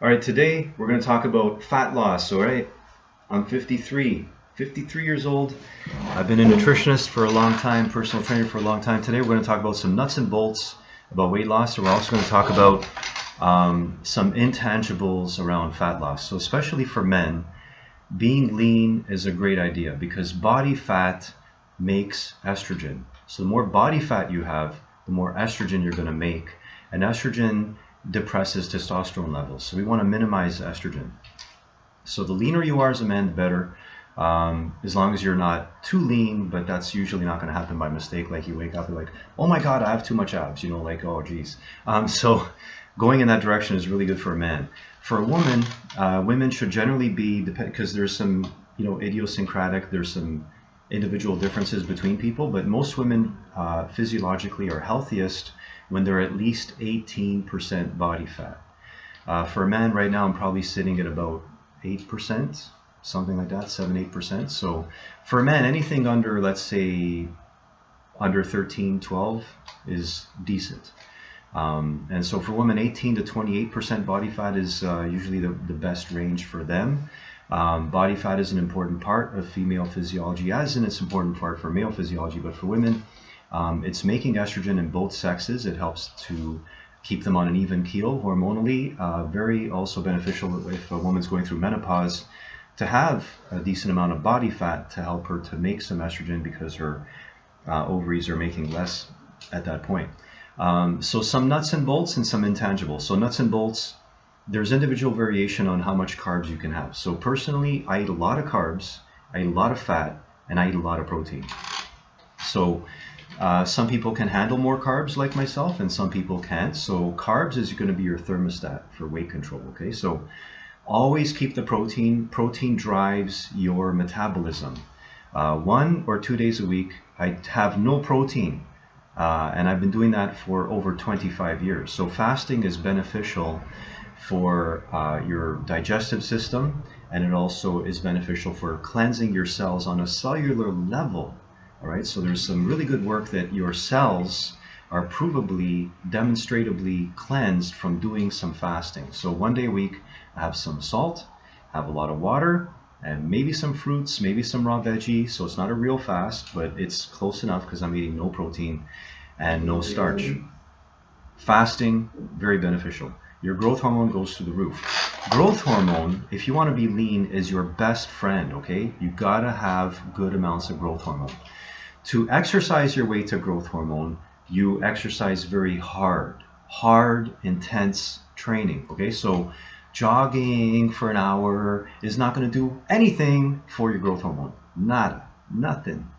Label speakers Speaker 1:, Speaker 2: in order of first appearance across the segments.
Speaker 1: All right, today we're going to talk about fat loss. All right, I'm 53 years old. I've been a nutritionist for a long time, personal trainer for a long time. Today we're going to talk about some nuts and bolts about weight loss. And we're also going to talk about some intangibles around fat loss. So especially for men, being lean is a great idea because body fat makes estrogen. So the more body fat you have, the more estrogen you're going to make. And estrogen depresses testosterone levels. So we want to minimize estrogen. So the leaner you are as a man, the better. As long as you're not too lean, but that's usually not going to happen by mistake. Like you wake up and like, oh my God, I have too much abs. Like, oh geez. So going in that direction is really good for a man. For a woman, women should generally be, because there's some, idiosyncratic, there's some individual differences between people, but most women physiologically are healthiest when they're at least 18% body fat. For a man right now, I'm probably sitting at about 8%, something like that, 7-8%. So for a man, anything under, let's say, under 13, 12 is decent. And so for women, 18 to 28% body fat is usually the best range for them. Body fat is an important part of female physiology, as in it's an important part for male physiology, but for women, it's making estrogen in both sexes. It helps to keep them on an even keel hormonally. Very also beneficial if a woman's going through menopause to have a decent amount of body fat to help her to make some estrogen because her ovaries are making less at that point. So some nuts and bolts and some intangibles. So nuts and bolts, there's individual variation on how much carbs you can have. So personally, I eat a lot of carbs, I eat a lot of fat, and I eat a lot of protein. So some people can handle more carbs like myself and some people can't. So carbs is going to be your thermostat for weight control. Okay, so always keep the protein. Protein drives your metabolism. 1 or 2 days a week, I have no protein. And I've been doing that for over 25 years. So fasting is beneficial for your digestive system, and it also is beneficial for cleansing your cells on a cellular level. All right, so there's some really good work that your cells are provably, demonstratively cleansed from doing some fasting. So 1 day a week, I have some salt, have a lot of water, and maybe some fruits, maybe some raw veggie. So it's not a real fast, but it's close enough because I'm eating no protein and no starch. Fasting, very beneficial. Your growth hormone goes through the roof. Growth hormone, if you want to be lean, is your best friend, okay? You gotta have good amounts of growth hormone. To exercise your way to growth hormone, you exercise very hard, intense training, okay? So jogging for an hour is not going to do anything for your growth hormone. Nothing.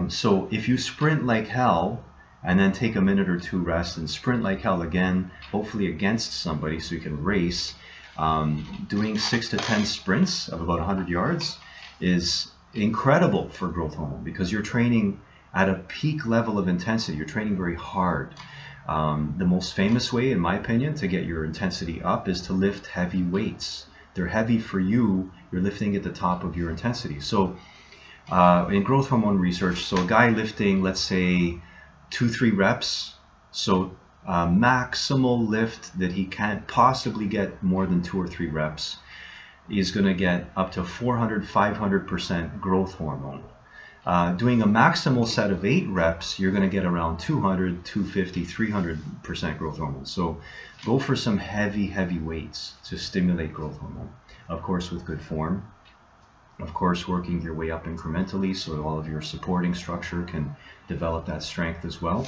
Speaker 1: So if you sprint like hell and then take a minute or two rest and sprint like hell again, hopefully against somebody so you can race, doing 6 to 10 sprints of about 100 yards is incredible for growth hormone because you're training at a peak level of intensity. You're training very hard. The most famous way, in my opinion, to get your intensity up is to lift heavy weights. They're heavy for you. You're lifting at the top of your intensity. So in growth hormone research, so a guy lifting, let's say, 2-3 reps, so maximal lift that he can't possibly get more than 2 or 3 reps, is going to get up to 400-500% growth hormone. Doing a maximal set of 8 reps, you're going to get around 200, 250, 300% growth hormone. So go for some heavy weights to stimulate growth hormone. Of course, with good form. Of course, working your way up incrementally so all of your supporting structure can develop that strength as well.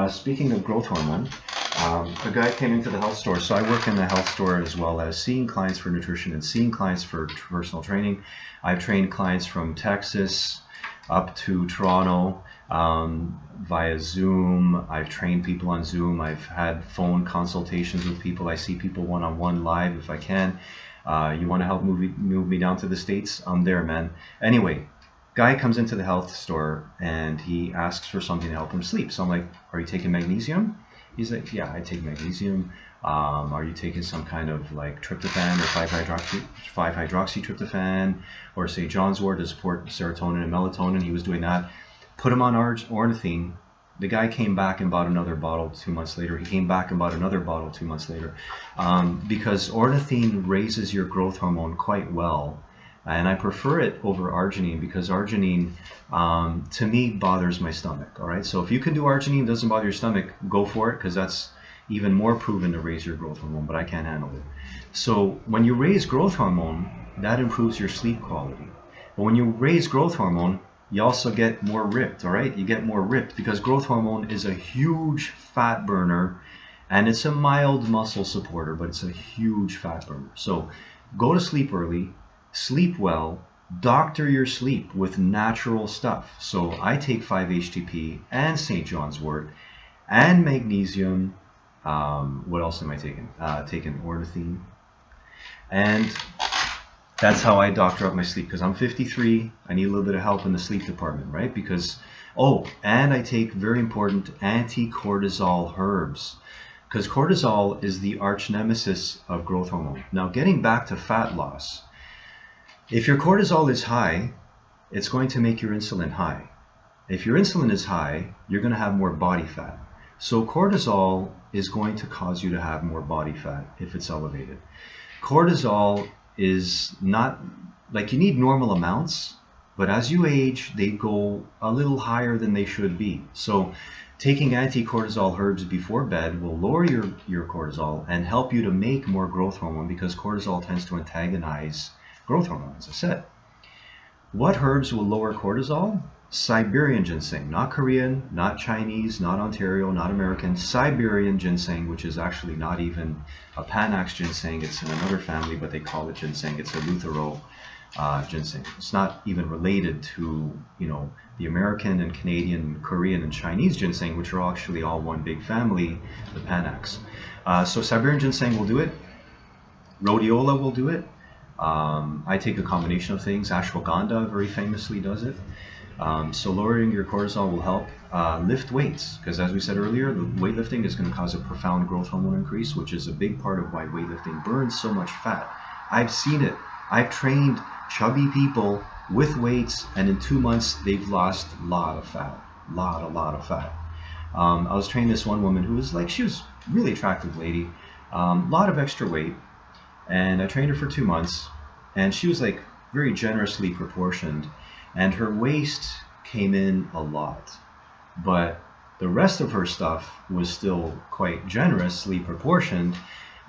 Speaker 1: Speaking of growth hormone, a guy came into the health store. So I work in the health store as well as seeing clients for nutrition and seeing clients for personal training. I've trained clients from Texas up to Toronto via Zoom. I've trained people on Zoom. I've had phone consultations with people. I see people one-on-one live if I can. You want to help move me down to the States? I'm there, man. Anyway, guy comes into the health store and he asks for something to help him sleep. So I'm like, are you taking magnesium? He's like, yeah, I take magnesium. Are you taking some kind of like tryptophan or 5-hydroxytryptophan or St. John's wort to support serotonin and melatonin? He was doing that. Put him on ornithine. The guy came back and bought another bottle 2 months later. He came back and bought another bottle 2 months later, because ornithine raises your growth hormone quite well. And I prefer it over arginine because arginine, to me, bothers my stomach. All right, so if you can do arginine, doesn't bother your stomach, go for it, because that's even more proven to raise your growth hormone, but I can't handle it. So when you raise growth hormone, that improves your sleep quality. But when you raise growth hormone, you also get more ripped, all right? You get more ripped because growth hormone is a huge fat burner, and it's a mild muscle supporter, but it's a huge fat burner. So go to sleep early, sleep well, doctor your sleep with natural stuff. So I take 5-HTP and St. John's wort and magnesium. What else am I taking? Taking ornithine. And that's how I doctor up my sleep, because I'm 53. I need a little bit of help in the sleep department, right? Because, and I take, very important, anti-cortisol herbs, because cortisol is the arch nemesis of growth hormone. Now, getting back to fat loss, if your cortisol is high, it's going to make your insulin high. If your insulin is high, you're going to have more body fat. So cortisol is going to cause you to have more body fat if it's elevated. Cortisol is not, like, you need normal amounts, but as you age, they go a little higher than they should be. So taking anti-cortisol herbs before bed will lower your cortisol and help you to make more growth hormone, because cortisol tends to antagonize growth hormone, as I said. What herbs will lower cortisol? Siberian ginseng, not Korean, not Chinese, not Ontario, not American. Siberian ginseng, which is actually not even a Panax ginseng. It's in another family, but they call it ginseng. It's a Luthero ginseng. It's not even related to, the American and Canadian, Korean and Chinese ginseng, which are actually all one big family, the Panax. So Siberian ginseng will do it. Rhodiola will do it. I take a combination of things. Ashwagandha very famously does it. So lowering your cortisol will help. Lift weights, because as we said earlier, the weightlifting is going to cause a profound growth hormone increase, which is a big part of why weightlifting burns so much fat. I've seen it. I've trained chubby people with weights, and in 2 months they've lost a lot of fat. A lot of fat. I was training this one woman who was she was a really attractive lady, a lot of extra weight, and I trained her for 2 months, and she was very generously proportioned, and her waist came in a lot, but the rest of her stuff was still quite generously proportioned.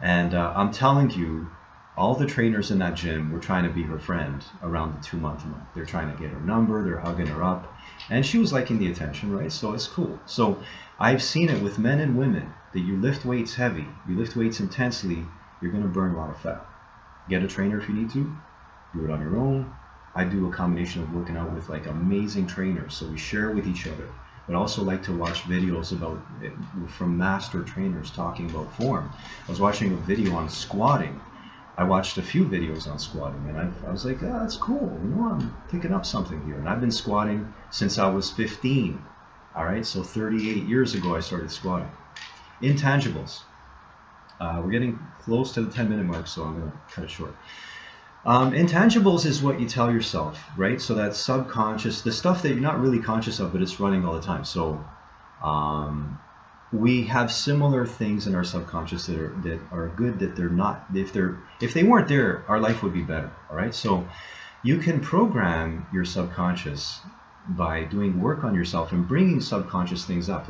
Speaker 1: And I'm telling you, all the trainers in that gym were trying to be her friend around the 2-month mark. They're trying to get her number, they're hugging her up, and she was liking the attention, right? So it's cool. So I've seen it with men and women, that you lift weights heavy, you lift weights intensely, you're going to burn a lot of fat. Get a trainer if you need to, do it on your own. I do a combination of working out with amazing trainers, so we share with each other, but also like to watch videos from master trainers talking about form. I was watching a video on squatting. I watched a few videos on squatting, and I was like, that's cool, I'm picking up something here. And I've been squatting since I was 15. All right, so 38 years ago I started squatting. Intangibles. We're getting close to the 10-minute mark, so I'm going to cut it short. Intangibles is what you tell yourself, right? So that's subconscious, the stuff that you're not really conscious of, but it's running all the time. So we have similar things in our subconscious that are good, that they're not. If they weren't there, our life would be better. All right. So you can program your subconscious by doing work on yourself and bringing subconscious things up.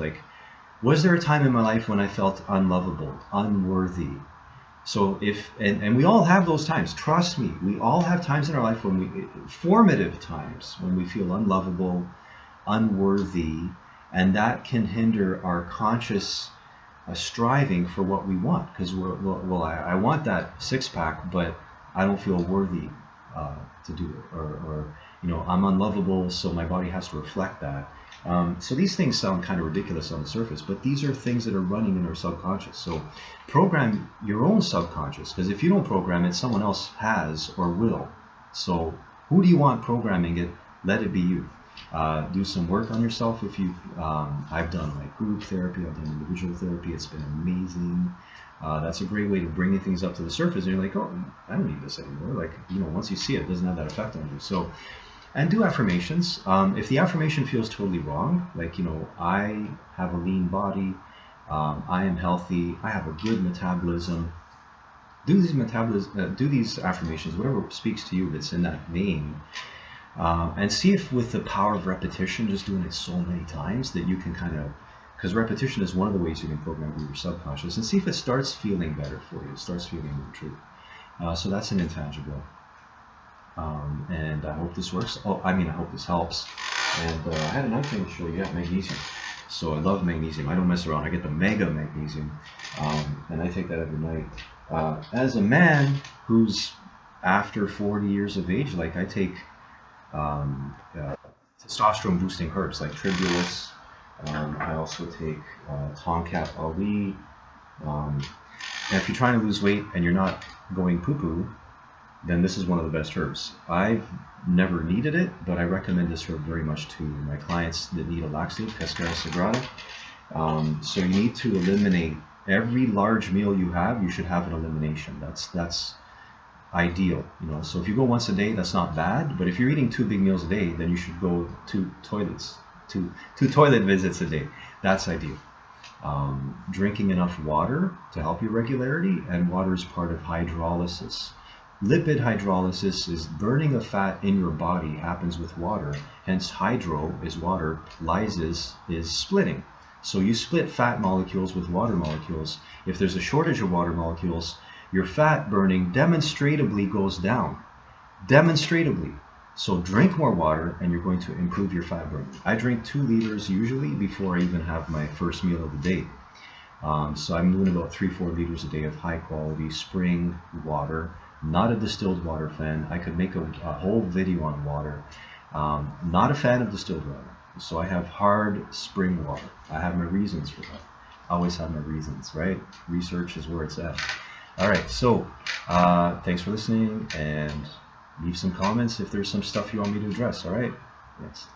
Speaker 1: Was there a time in my life when I felt unlovable, unworthy? So and we all have those times, trust me, we all have times in our life formative times when we feel unlovable, unworthy, and that can hinder our conscious striving for what we want, because I want that 6-pack, but I don't feel worthy to do it, or I'm unlovable, so my body has to reflect that. So these things sound kind of ridiculous on the surface, but these are things that are running in our subconscious. So program your own subconscious, because if you don't program it, someone else has or will. So who do you want programming it? Let it be you. Do some work on yourself. I've done group therapy, I've done individual therapy. It's been amazing. That's a great way to bring things up to the surface. And you're like, oh, I don't need this anymore. Once you see it, it doesn't have that effect on you. So And do affirmations. If the affirmation feels totally wrong, like, I have a lean body, I am healthy, I have a good metabolism, do these affirmations, whatever speaks to you that's in that vein, and see if with the power of repetition, just doing it so many times, that you can kind of, because repetition is one of the ways you can program your subconscious, and see if it starts feeling better for you, it starts feeling more true. So that's an intangible. And I hope this works. I hope this helps. And I had another thing to show you. Yeah, magnesium. So I love magnesium. I don't mess around. I get the mega magnesium, and I take that every night. As a man who's after 40 years of age, like, I take testosterone boosting herbs like tribulus. I also take Tomcat Ali. And if you're trying to lose weight and you're not going poo-poo, then this is one of the best herbs. I've never needed it, but I recommend this herb very much to my clients that need a laxative, Cascara sagrada. So you need to eliminate every large meal you have. You should have an elimination. That's ideal. So if you go once a day, that's not bad. But if you're eating 2 big meals a day, then you should go two toilet visits a day. That's ideal. Drinking enough water to help your regularity, and water is part of hydrolysis. Lipid hydrolysis is burning of fat in your body happens with water. Hence, hydro is water, lysis is splitting. So you split fat molecules with water molecules. If there's a shortage of water molecules, your fat burning demonstrably goes down. Demonstrably. So drink more water and you're going to improve your fat burning. I drink 2 liters usually before I even have my first meal of the day. So I'm doing about 3-4 liters a day of high quality spring water. Not a distilled water fan. I could make a whole video on water. Not a fan of distilled water. So I have hard spring water. I have my reasons for that. I always have my reasons, right? Research is where it's at. All right, so thanks for listening, and leave some comments if there's some stuff you want me to address. All right, thanks.